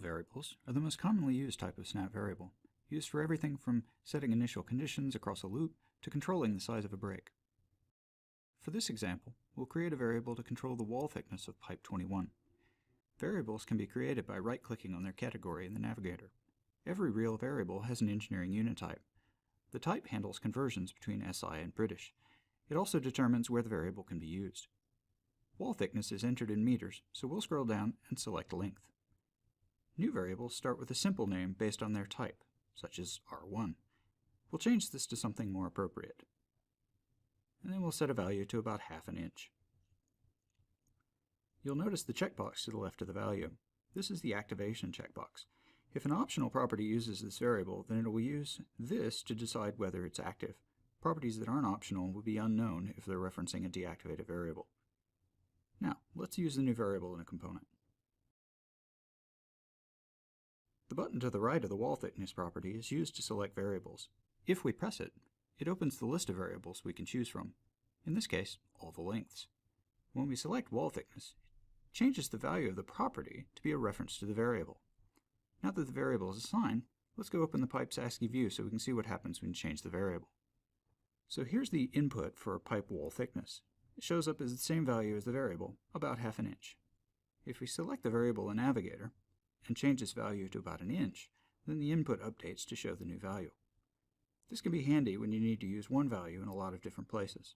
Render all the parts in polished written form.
variables are the most commonly used type of snap variable, used for everything from setting initial conditions across a loop to controlling the size of a break. For this example, we'll create a variable to control the wall thickness of pipe 21. Variables can be created by right-clicking on their category in the navigator. Every real variable has an engineering unit type. The type handles conversions between SI and British. It also determines where the variable can be used. Wall thickness is entered in meters, so we'll scroll down and select length. New variables start with a simple name based on their type, such as R1. We'll change this to something more appropriate. And then we'll set a value to about ½ an inch. You'll notice the checkbox to the left of the value. This is the activation checkbox. If an optional property uses this variable, then it will use this to decide whether it's active. Properties that aren't optional will be unknown if they're referencing a deactivated variable. Now, let's use the new variable in a component. The button to the right of the wall thickness property is used to select variables. If we press it, it opens the list of variables we can choose from. In this case, all the lengths. When we select wall thickness, it changes the value of the property to be a reference to the variable. Now that the variable is assigned, let's go open the pipe's ASCII view so we can see what happens when you change the variable. So here's the input for pipe wall thickness. It shows up as the same value as the variable, about ½ an inch. If we select the variable in Navigator and change this value to about 1 inch, then the input updates to show the new value. This can be handy when you need to use one value in a lot of different places.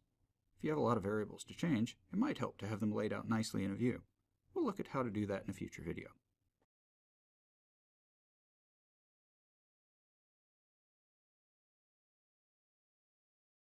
If you have a lot of variables to change, it might help to have them laid out nicely in a view. We'll look at how to do that in a future video.